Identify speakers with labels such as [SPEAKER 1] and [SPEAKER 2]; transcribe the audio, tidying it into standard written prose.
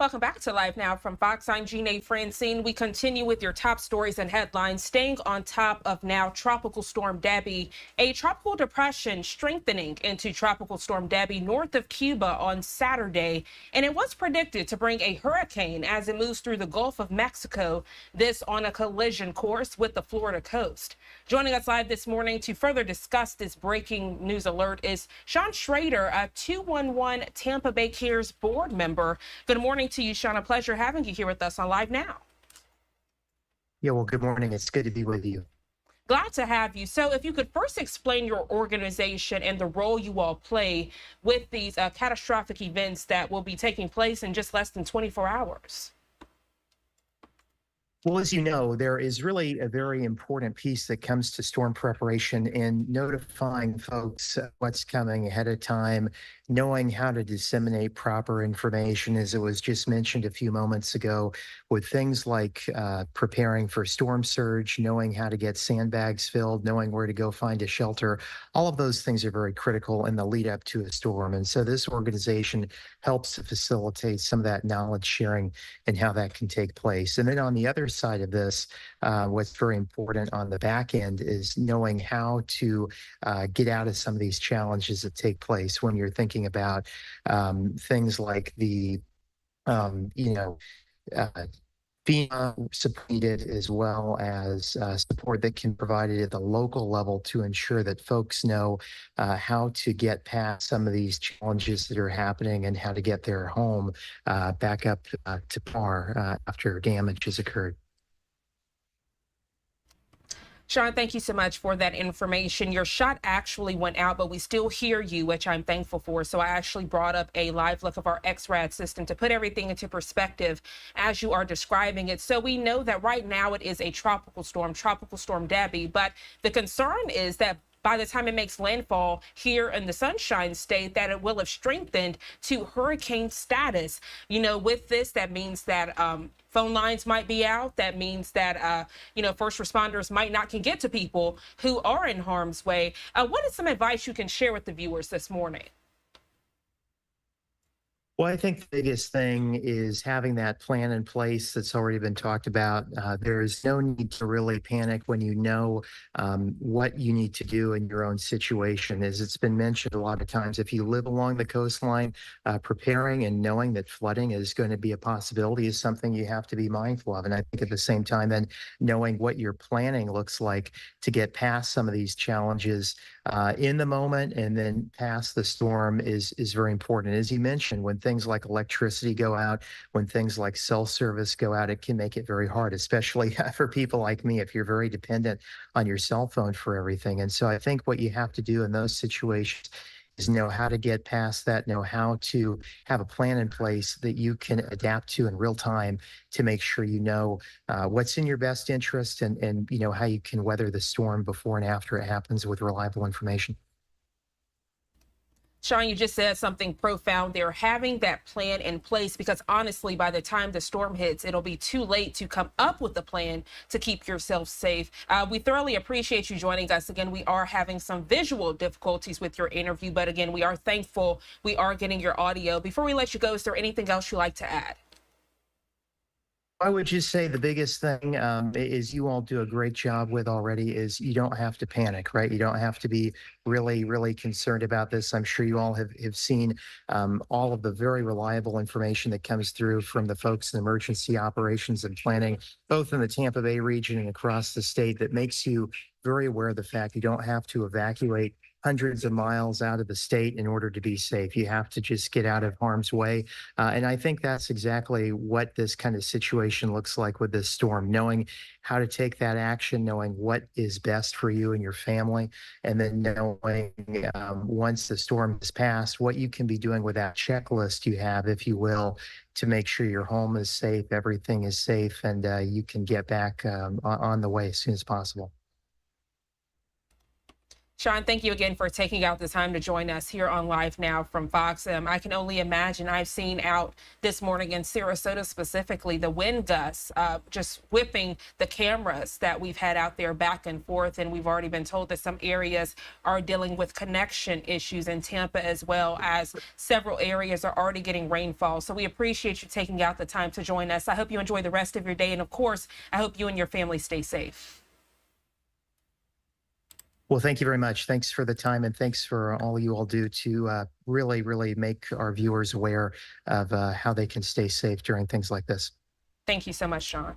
[SPEAKER 1] Welcome back to Live Now from Fox. I'm Jeanne Francine. We continue with your top stories and headlines. Staying on top of now Tropical Storm Debbie, a tropical depression strengthening into Tropical Storm Debbie north of Cuba on Saturday. And it was predicted to bring a hurricane as it moves through the Gulf of Mexico, this on a collision course with the Florida coast. Joining us live this morning to further discuss this breaking news alert is Schrader, a 211 Tampa Bay Cares board member. Good morning to you, Sean. A pleasure having you here with us on Live Now.
[SPEAKER 2] Yeah, well, good morning. It's good to be with you.
[SPEAKER 1] Glad to have you. So if you could first explain your organization and the role you all play with these catastrophic events that will be taking place in just less than 24 hours.
[SPEAKER 2] Well, as you know, there is really a very important piece that comes to storm preparation in notifying folks what's coming ahead of time, knowing how to disseminate proper information, as it was just mentioned a few moments ago, with things like preparing for storm surge, knowing how to get sandbags filled, knowing where to go find a shelter. All of those things are very critical in the lead up to a storm. And so this organization helps to facilitate some of that knowledge sharing and how that can take place. And then on the other side of this, what's very important on the back end is knowing how to get out of some of these challenges that take place when you're thinking about things like the, FEMA support needed, as well as support that can be provided at the local level to ensure that folks know how to get past some of these challenges that are happening and how to get their home back up to par after damage has occurred.
[SPEAKER 1] Sean, thank you so much for that information. Your shot actually went out, but we still hear you, which I'm thankful for. So I actually brought up a live look of our XRAD system to put everything into perspective as you are describing it. So we know that right now it is a tropical storm Debbie, but the concern is that by the time it makes landfall here in the Sunshine State, that it will have strengthened to hurricane status. You know, with this, that means that phone lines might be out. That means that, first responders might not can get to people who are in harm's way. What is some advice you can share with the viewers this morning?
[SPEAKER 2] Well, I think the biggest thing is having that plan in place that's already been talked about. There is no need to really panic when you know what you need to do in your own situation. As it's been mentioned a lot of times, if you live along the coastline, preparing and knowing that flooding is going to be a possibility is something you have to be mindful of. And I think at the same time, then knowing what your planning looks like to get past some of these challenges in the moment and then past the storm is very important. As you mentioned, when things like electricity go out, when things like cell service go out, it can make it very hard, especially for people like me, if you're very dependent on your cell phone for everything. And so I think what you have to do in those situations is know how to get past that, know how to have a plan in place that you can adapt to in real time to make sure you know what's in your best interest and you know how you can weather the storm before and after it happens with reliable information.
[SPEAKER 1] Sean, you just said something profound there, having that plan in place, because honestly, by the time the storm hits, it'll be too late to come up with a plan to keep yourself safe. We thoroughly appreciate you joining us. Again, we are having some visual difficulties with your interview, but again, we are thankful we are getting your audio. Before we let you go, is there anything else you'd like to add?
[SPEAKER 2] I would just say the biggest thing is you all do a great job with already is you don't have to panic, right? You don't have to be really concerned about this. I'm sure you all have seen all of the very reliable information that comes through from the folks in emergency operations and planning, both in the Tampa Bay region and across the state, that makes you very aware of the fact you don't have to evacuate hundreds of miles out of the state in order to be safe. You have to just get out of harm's way. And I think that's exactly what this kind of situation looks like with this storm, knowing how to take that action, knowing what is best for you and your family, and then knowing once the storm has passed, what you can be doing with that checklist you have, if you will, to make sure your home is safe, everything is safe, and you can get back on the way as soon as possible.
[SPEAKER 1] Sean, thank you again for taking out the time to join us here on Live Now from Fox. I can only imagine. I've seen out this morning in Sarasota specifically the wind gusts just whipping the cameras that we've had out there back and forth. And we've already been told that some areas are dealing with connection issues in Tampa, as well as several areas are already getting rainfall. So we appreciate you taking out the time to join us. I hope you enjoy the rest of your day. And of course, I hope you and your family stay safe.
[SPEAKER 2] Well, thank you very much. Thanks for the time, and thanks for all you all do to really, really make our viewers aware of how they can stay safe during things like this.
[SPEAKER 1] Thank you so much, Sean.